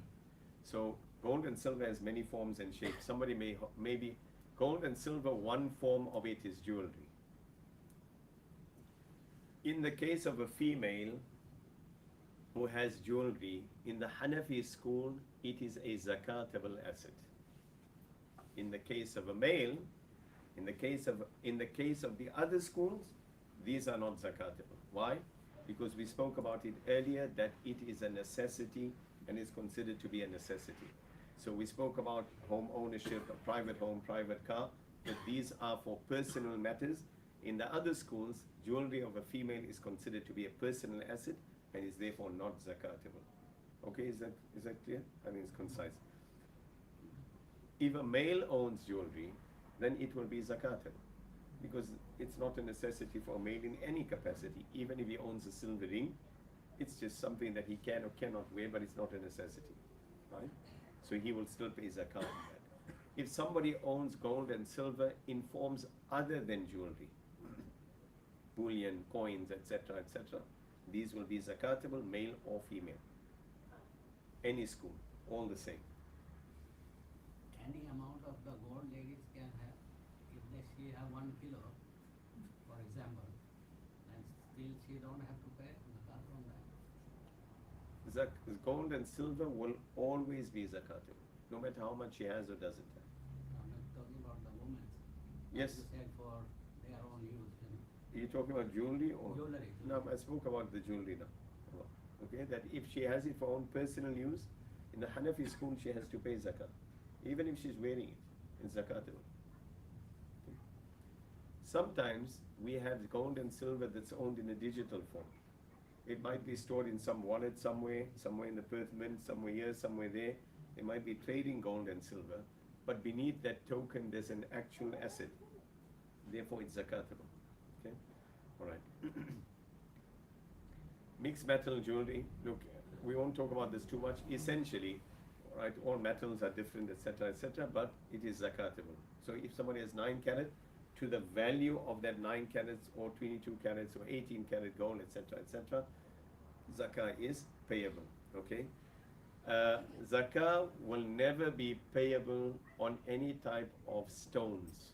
So gold and silver has many forms and shapes. Somebody maybe gold and silver, one form of it is jewelry. In the case of a female who has jewelry, in the Hanafi school, it is a zakatable asset. In the case of a male, in the case of the other schools, these are not zakatable. Why? Because we spoke about it earlier that it is a necessity and is considered to be a necessity. So we spoke about home ownership, a private home, private car, that these are for personal matters. In the other schools, jewelry of a female is considered to be a personal asset and is therefore not zakatable. Okay, is that clear? I mean, it's concise. If a male owns jewelry, then it will be zakatable, because it's not a necessity for a male in any capacity. Even if he owns a silver ring, it's just something that he can or cannot wear, but it's not a necessity, right? So he will still pay zakat on that. If somebody owns gold and silver in forms other than jewelry, bullion, coins, etc., etc., these will be zakatable, male or female. Any school, all the same. Any amount of the gold ladies can have, if she have 1 kilo, for example, and still she don't have to pay zakat on that. Gold and silver will always be zakatable, no matter how much she has or doesn't have. I'm not talking about the women. Yes. You said for their own use. Are you talking about jewelry or? Jewelry. No, I spoke about the jewelry now. Okay, that if she has it for own personal use, in the Hanafi school she has to pay zakat. Even if she's wearing it, it's zakatable. Okay. Sometimes we have gold and silver that's owned in a digital form. It might be stored in some wallet somewhere in the Perth Mint, somewhere here, somewhere there. They might be trading gold and silver, but beneath that token there's an actual asset. Therefore it's zakatable. Okay? Alright. Mixed metal jewelry. Look, we won't talk about this too much. Essentially, right, all metals are different, etc., but it is zakatable. So if somebody has 9 carat, to the value of that 9 carats or 22 carats or 18 carat gold, etc., zakah is payable. Okay. Zakah will never be payable on any type of stones,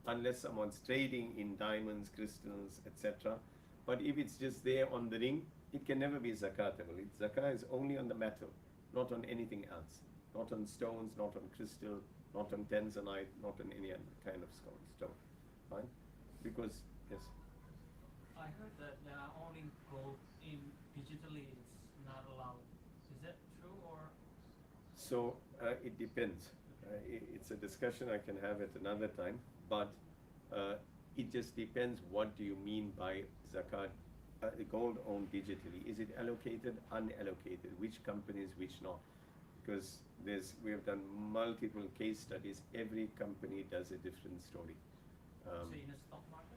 unless someone's trading in diamonds, crystals, etc. But if it's just there on the ring, it can never be zakatable. Zakah is only on the metal, not on anything else. Not on stones, not on crystal, not on tanzanite, not on any other kind of stone. Right? Because, yes. I heard that owning gold in digitally is not allowed. Is that true or? So it depends. It's a discussion I can have at another time, but it just depends what do you mean by zakat, gold owned digitally. Is it allocated, unallocated? Which companies, which not? Because we have done multiple case studies. Every company does a different story. Say in a stock market?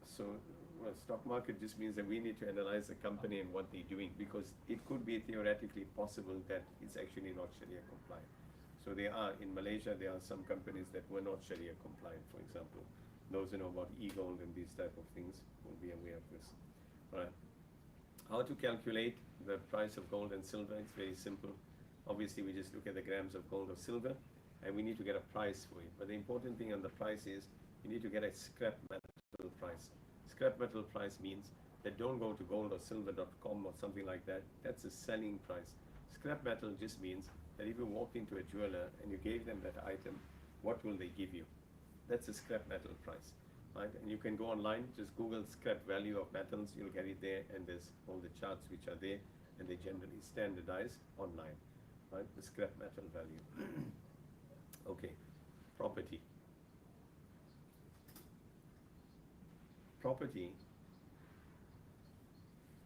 So, well, stock market just means that we need to analyze the company and what they're doing, because it could be theoretically possible that it's actually not Sharia compliant. So there are, in Malaysia, there are some companies that were not Sharia compliant, for example. Those who know about e-gold and these type of things will be aware of this. All right. How to calculate the price of gold and silver? It's very simple. Obviously, we just look at the grams of gold or silver, and we need to get a price for it. But the important thing on the price is you need to get a scrap metal price. Scrap metal price means that don't go to gold or silver.com or something like that. That's a selling price. Scrap metal just means that if you walk into a jeweler and you gave them that item, what will they give you? That's a scrap metal price, right? And you can go online, just Google scrap value of metals, you'll get it there, and there's all the charts which are there, and they generally standardize online, right? The scrap metal value. Okay, property. Property,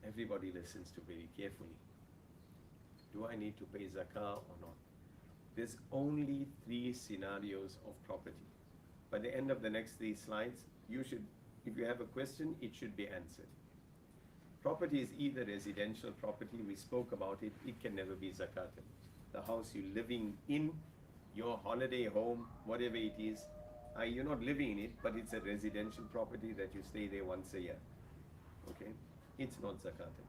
everybody listens to very carefully. Do I need to pay zakah or not? There's only 3 scenarios of property. By the end of the next 3 slides, you should, if you have a question, it should be answered. Property is either residential property, we spoke about it, it can never be zakatable. The house you're living in, your holiday home, whatever it is, you're not living in it, but it's a residential property that you stay there once a year. Okay? It's not zakatable.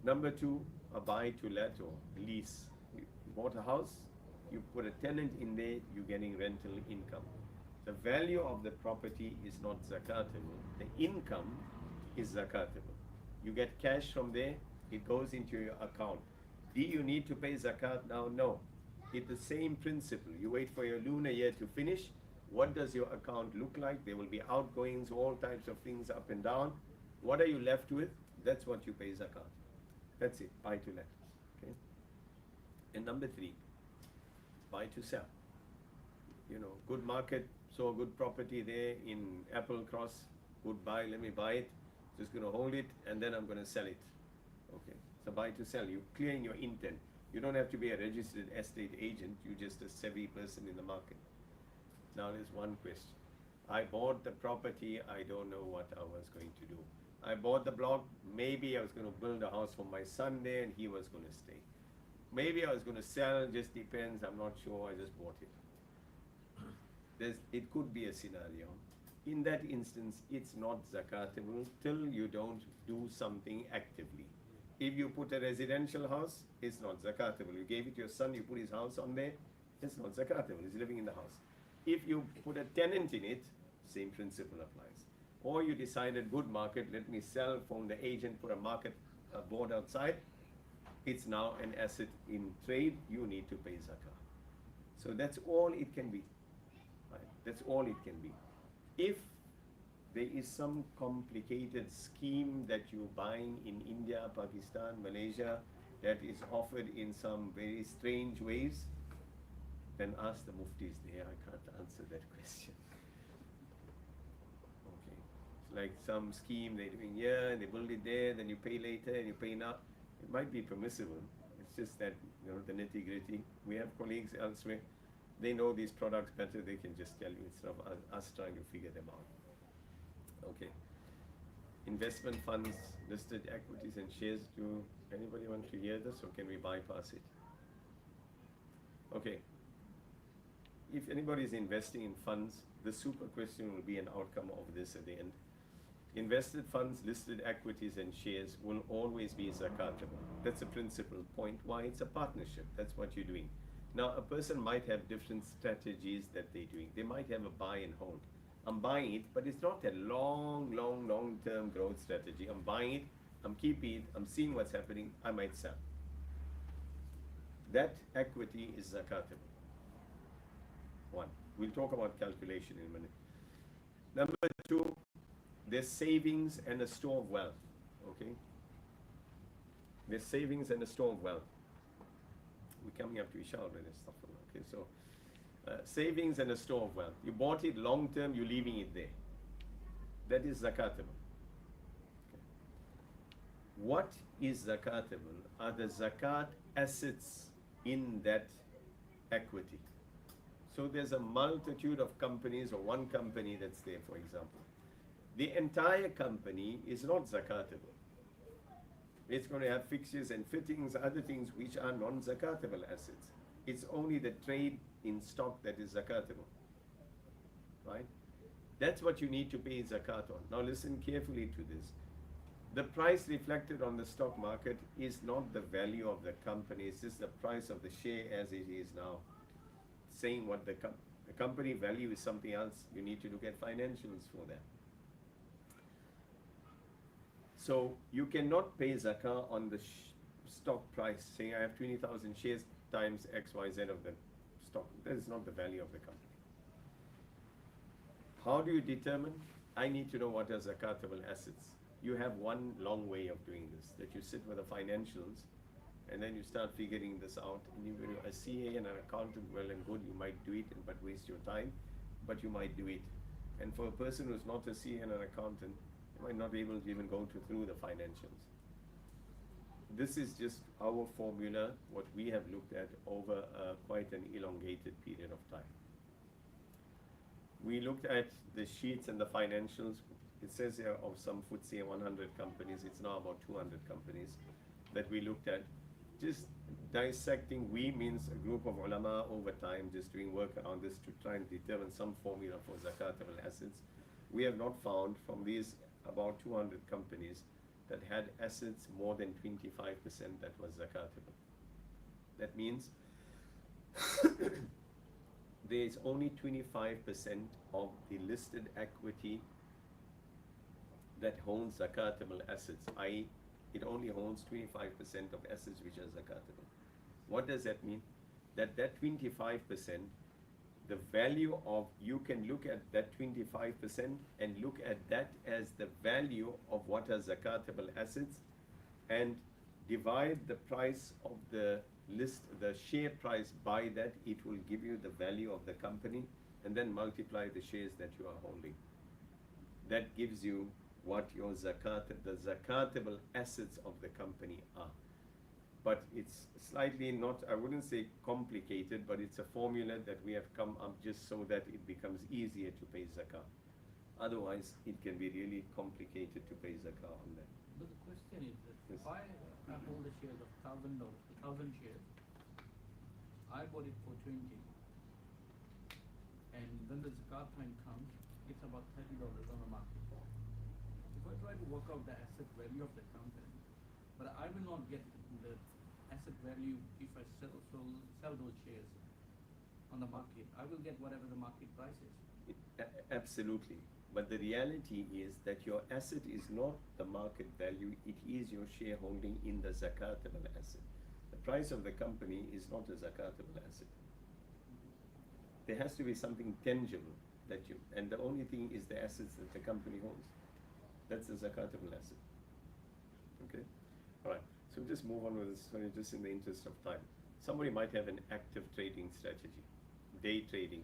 Number 2, a buy to let or lease. You bought a house, you put a tenant in there, you're getting rental income. The value of the property is not zakatable. The income is zakatable. You get cash from there, it goes into your account. Do you need to pay zakat now? No. It's the same principle. You wait for your lunar year to finish. What does your account look like? There will be outgoings, all types of things up and down. What are you left with? That's what you pay zakat. That's it, buy to let. Okay? And number 3, buy to sell. You know, good market, saw a good property there in Apple Cross, good buy, let me buy it, just going to hold it, and then I'm going to sell it. Okay, so buy to sell, you're clearing your intent. You don't have to be a registered estate agent, you're just a savvy person in the market. Now there's one question. I bought the property, I don't know what I was going to do. I bought the block, maybe I was going to build a house for my son there and he was going to stay. Maybe I was going to sell, just depends, I'm not sure, I just bought it. It could be a scenario. In that instance, it's not zakatable till you don't do something actively. If you put a residential house, it's not zakatable. You gave it to your son, you put his house on there, it's not zakatable, he's living in the house. If you put a tenant in it, same principle applies. Or you decided, good market, let me sell, phone the agent, put a market board outside, it's now an asset in trade, you need to pay zakah. So that's all it can be. Right? That's all it can be. If there is some complicated scheme that you're buying in India, Pakistan, Malaysia, that is offered in some very strange ways, then ask the muftis there. I can't answer that question. Okay. It's like some scheme they're doing here, and they build it there, then you pay later, and you pay now. It might be permissible. It's just that, you know, the nitty-gritty. We have colleagues elsewhere. They know these products better. They can just tell you instead of us trying to figure them out. Okay. Investment funds, listed equities and shares. Do anybody want to hear this, or can we bypass it? Okay. If anybody is investing in funds, the super question will be an outcome of this at the end. Invested funds, listed equities and shares will always be zakatable. That's a principal point. Why? It's a partnership. That's what you're doing. Now, a person might have different strategies that they're doing. They might have a buy and hold. I'm buying it, but it's not a long-term growth strategy. I'm buying it, I'm keeping it, I'm seeing what's happening, I might sell. That equity is zakatable. 1. We'll talk about calculation in a minute. Number 2, there's savings and a store of wealth. Okay? There's savings and a store of wealth. We're coming up to Isha already. Okay, so savings and a store of wealth. You bought it long term, you're leaving it there. That is zakatable. Okay. What is zakatable are the zakat assets in that equity. So there's a multitude of companies, or one company that's there, for example. The entire company is not zakatable. It's going to have fixtures and fittings, other things which are non-zakatable assets. It's only the trade in stock that is zakatable, right? That's what you need to pay zakat on. Now listen carefully to this. The price reflected on the stock market is not the value of the company, it's just the price of the share as it is now. Saying what the company value is something else, you need to look at financials for that. So you cannot pay zakah on the stock price, saying I have 20,000 shares times XYZ of the stock. That is not the value of the company. How do you determine? I need to know what are zakatable assets. You have one long way of doing this, that you sit with the financials and then you start figuring this out. And you will, a CA and an accountant, well and good, you might do it but waste your time, but you might do it. And for a person who's not a CA and an accountant, you might not be able to even go through the financials. This is just our formula, what we have looked at over quite an elongated period of time. We looked at the sheets and the financials. It says here of some FTSE 100 companies, it's now about 200 companies that we looked at. Just dissecting, we means a group of ulama over time, just doing work around this to try and determine some formula for zakatable assets. We have not found from these about 200 companies that had assets more than 25% that was zakatable. That means there is only 25% of the listed equity that holds zakatable assets, i.e. it only holds 25% of assets which are zakatable. What does that mean? That 25%, the value of, you can look at that 25% and look at that as the value of what are zakatable assets and divide the price of the list, the share price by that, it will give you the value of the company, and then multiply the shares that you are holding. That gives you what your the zakatable assets of the company are. But it's slightly not, I wouldn't say complicated, but it's a formula that we have come up just so that it becomes easier to pay zakah. Otherwise, it can be really complicated to pay zakah on that. But the question is that Yes. if I hold the shares of 1,000 or 1,000 shares, I bought it for 20, and when the zakat time comes, it's about $30 on the market. If I try to work out the asset value of the company, but I will not get the asset value if I sell those shares on the market. I will get whatever the market price is. Absolutely. But the reality is that your asset is not the market value, it is your shareholding in the zakatable asset. The price of the company is not a zakatable asset. There has to be something tangible that you, and the only thing is the assets that the company holds. That's a zakatable asset. Okay? Alright, so just move on with this, sorry, just in the interest of time. Somebody might have an active trading strategy, day trading.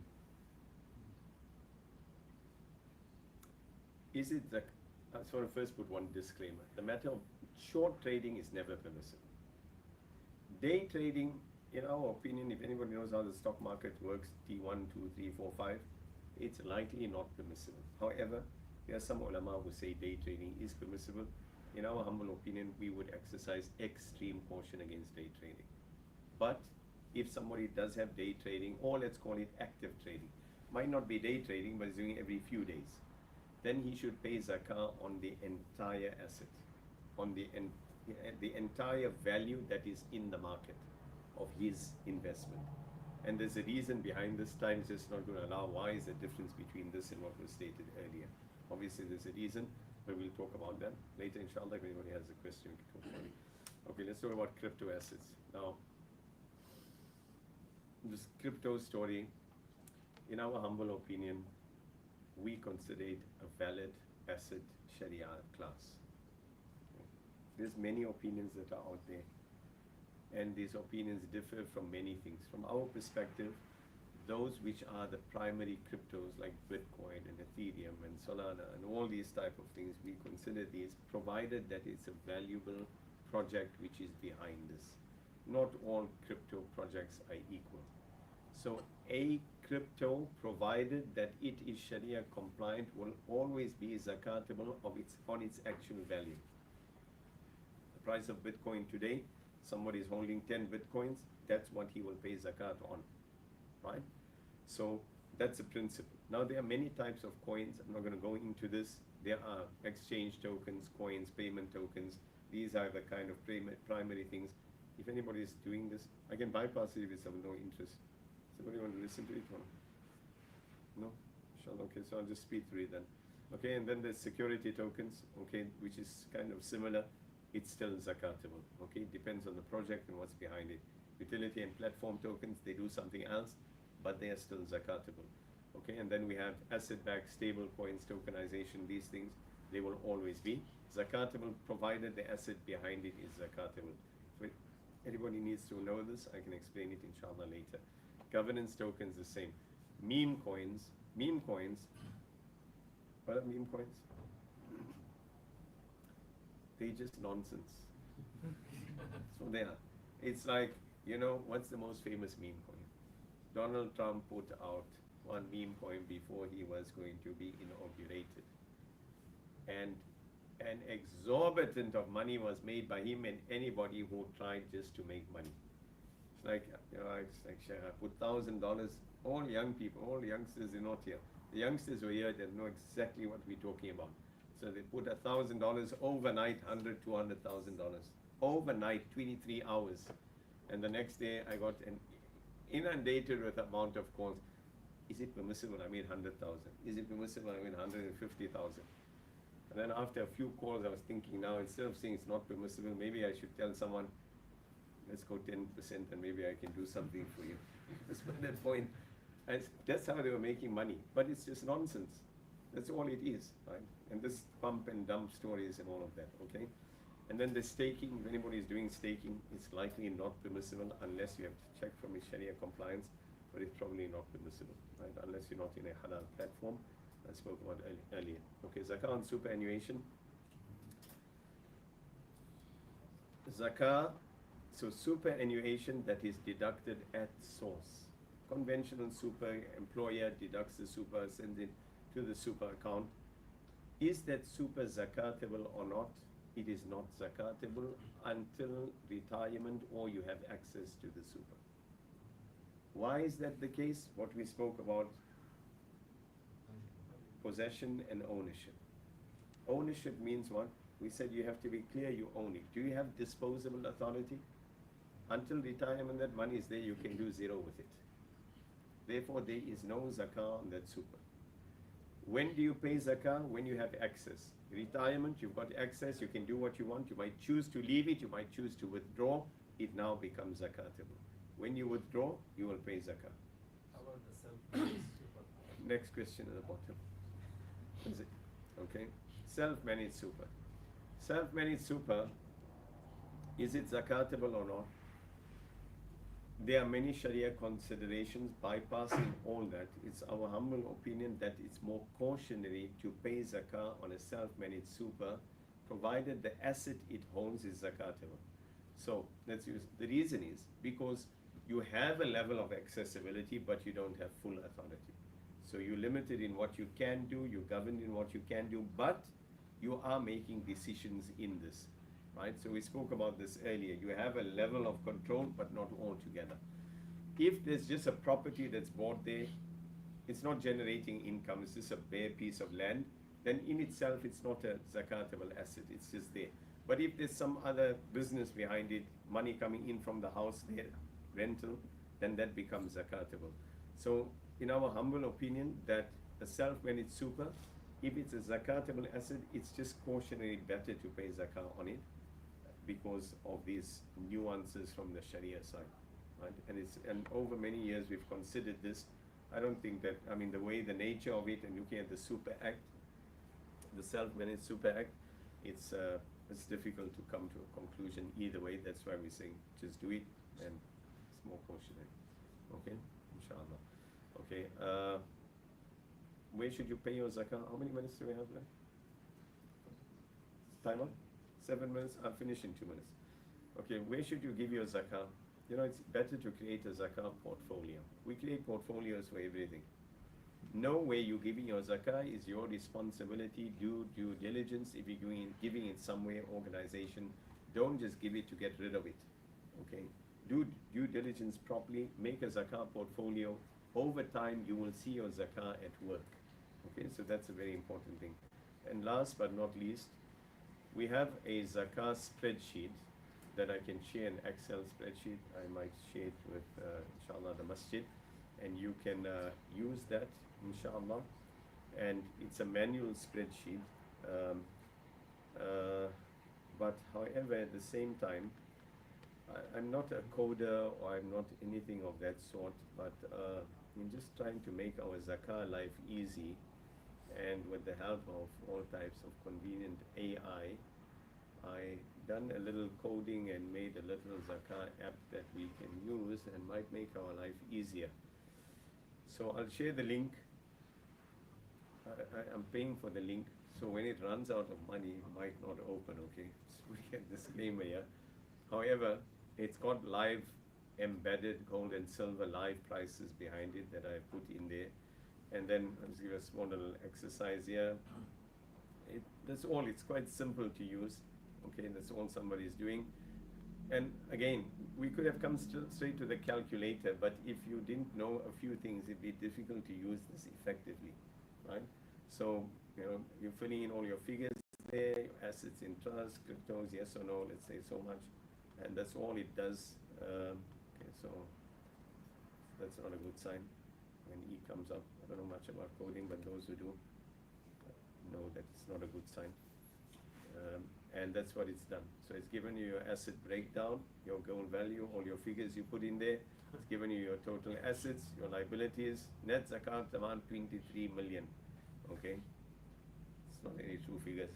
Is it the, so I first put one disclaimer. The matter of short trading is never permissible. Day trading, in our opinion, if anybody knows how the stock market works, T1, 2, 3, 4, 5, it's likely not permissible. However, there are some ulama who say day trading is permissible. In our humble opinion, we would exercise extreme caution against day trading. But if somebody does have day trading, or let's call it active trading, might not be day trading, but is doing every few days, then he should pay zakah on the entire asset, on the entire value that is in the market of his investment. And there's a reason behind this. Time is just not going to allow. Why is the difference between this and what was stated earlier? Obviously there's a reason, but we'll talk about that later, inshallah. If anybody has a question, we can talk about it. Okay, let's talk about crypto assets. Now, this crypto story, in our humble opinion, we consider it a valid asset Sharia class. There's many opinions that are out there, and these opinions differ from many things. From our perspective, those which are the primary cryptos like Bitcoin and Ethereum and Solana and all these type of things, we consider these, provided that it's a valuable project which is behind this. Not all crypto projects are equal. So a crypto, provided that it is Sharia compliant, will always be zakatable on its actual value. price of Bitcoin today, somebody is holding 10 Bitcoins, that's what he will pay zakat on, right? So that's the principle. Now there are many types of coins. I'm not going to go into this. There are exchange tokens, coins, payment tokens. These are the kind of primary things. If anybody is doing this, I can bypass it if it's of no interest. Somebody want to listen to it? Or no? Inshallah. Okay, so I'll just speed through it then. Okay, and then there's security tokens, okay, which is kind of similar. It's still zakatable. Okay, it depends on the project and what's behind it. Utility and platform tokens, they do something else, but they are still zakatable. Okay, and then we have asset-backed stable coins, tokenization, these things, they will always be zakatable provided the asset behind it is zakatable. So anybody needs to know this, I can explain it inshallah later. Governance tokens, the same. Meme coins, what are meme coins? They just nonsense. So they are. It's like, you know, what's the most famous meme coin? Donald Trump put out one meme coin before he was going to be inaugurated. And an exorbitant of money was made by him and anybody who tried just to make money. It's like, you know, it's like, I put $1,000, all young people, all youngsters are not here. The youngsters who are here, they know exactly what we're talking about. So they put $1,000 overnight, $100,000, $200,000. Overnight, 23 hours. And the next day I got inundated with amount of calls. Is it permissible? I made 100,000. Is it permissible? I made 150,000. And then after a few calls, I was thinking now, instead of saying it's not permissible, maybe I should tell someone, let's go 10% and maybe I can do something for you. That's that point. That's how they were making money. But it's just nonsense. That's all it is, right? And this pump and dump stories and all of that, okay? And then the staking, if anybody is doing staking, it's likely not permissible unless you have to check from a Sharia compliance, but it's probably not permissible, right? Unless you're not in a halal platform. I spoke about earlier. Okay, zakah on superannuation. Zakah, so superannuation that is deducted at source. Conventional super, employer deducts the super, sends it to the super account. Is that super zakatable or not? It is not zakatable until retirement or you have access to the super. Why is that the case? What we spoke about, possession and ownership. Ownership means what? We said you have to be clear you own it. Do you have disposable authority? Until retirement, that money is there, you can do zero with it. Therefore, there is no zakah on that super. When do you pay zakah? When you have access. Retirement, you've got access, you can do what you want. You might choose to leave it, you might choose to withdraw. It now becomes zakatable. When you withdraw, you will pay zakah. How about the self-managed super? Next question at the bottom. Is it? Okay. Self-managed super. Self-managed super, is it zakatable or not? There are many Sharia considerations. Bypassing all that, it's our humble opinion that it's more cautionary to pay zakah on a self-managed super, provided the asset it holds is zakatable. So let's use, the reason is because you have a level of accessibility, but you don't have full authority. So you're limited in what you can do, you're governed in what you can do, but you are making decisions in this. Right? So we spoke about this earlier. You have a level of control, but not altogether. If there's just a property that's bought there, it's not generating income, it's just a bare piece of land, then in itself it's not a zakatable asset, it's just there. But if there's some other business behind it, money coming in from the house there, rental, then that becomes zakatable. So in our humble opinion, that a self-managed super, if it's a zakatable asset, it's just cautionary better to pay zakah on it, because of these nuances from the Sharia side, right? And over many years we've considered this. I don't think that, I mean, the way, the nature of it, and looking at the Super Act, the Self-Managed Super Act, it's difficult to come to a conclusion either way. That's why we're saying just do it, and it's more cautionary. Okay, inshallah. Okay, where should you pay your zakah? How many minutes do we have left? Time up? 7 minutes, I'll finish in 2 minutes. Okay, where should you give your zakah? You know, it's better to create a zakah portfolio. We create portfolios for everything. Know where you're giving your zakah is your responsibility. Do due diligence. If you're giving it somewhere, organization, Don't just give it to get rid of it. Okay? Do due diligence properly, make a zakah portfolio. Over time, you will see your zakah at work. Okay, so that's a very important thing. And last but not least, we have a zakah spreadsheet that I can share, an Excel spreadsheet. I might share it with, inshallah, the Masjid. And you can use that, inshallah. And it's a manual spreadsheet. But however, at the same time, I'm not a coder or I'm not anything of that sort, but I'm just trying to make our zakah life easy, and with the help of all types of convenient AI, I done a little coding and made a little zakah app that we can use and might make our life easier. So I'll share the link. I'm paying for the link, so when it runs out of money, it might not open, okay? So we get disclaimer here. However, it's got live embedded gold and silver live prices behind it that I put in there. And then I'll give you a small little exercise here. That's all. It's quite simple to use. Okay, that's all somebody's doing. And again, we could have come straight to the calculator, but if you didn't know a few things, it'd be difficult to use this effectively, right? So, you know, you're filling in all your figures there, assets in trust, cryptos, yes or no, let's say so much. And that's all it does. Okay, so that's not a good sign when E comes up. I don't know much about coding, but those who do know that it's not a good sign. And that's what it's done. So it's given you your asset breakdown, your gold value, all your figures you put in there. It's given you your total assets, your liabilities, net zakat around 23 million. Okay? It's not any true figures.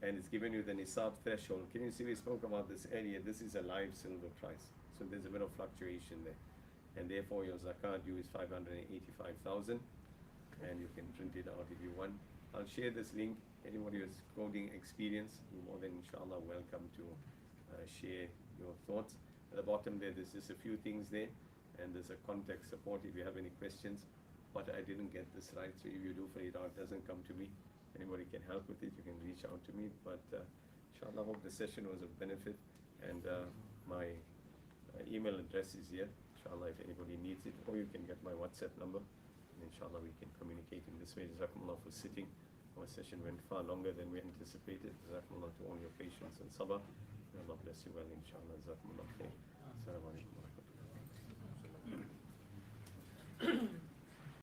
And it's given you the nisab threshold. Can you see we spoke about this earlier? This is a live silver price. So there's a bit of fluctuation there. And therefore your zakat due is 585,000. And you can print it out if you want. I'll share this link. Anybody who has coding experience, you're more than inshallah welcome to share your thoughts. At the bottom there's just a few things there, and there's a contact support if you have any questions. But I didn't get this right, so if you do figure it out, it doesn't come to me. Anybody can help with it, you can reach out to me. But inshallah, I hope the session was of benefit. And my email address is here. Inshallah, if anybody needs it, or you can get my WhatsApp number. And inshallah, we can communicate in this way. Jazakumullah for sitting. Our session went far longer than we anticipated. Jazakumullah to all your patience and sabr. May Allah bless you well, inshallah. Jazakumullah khair.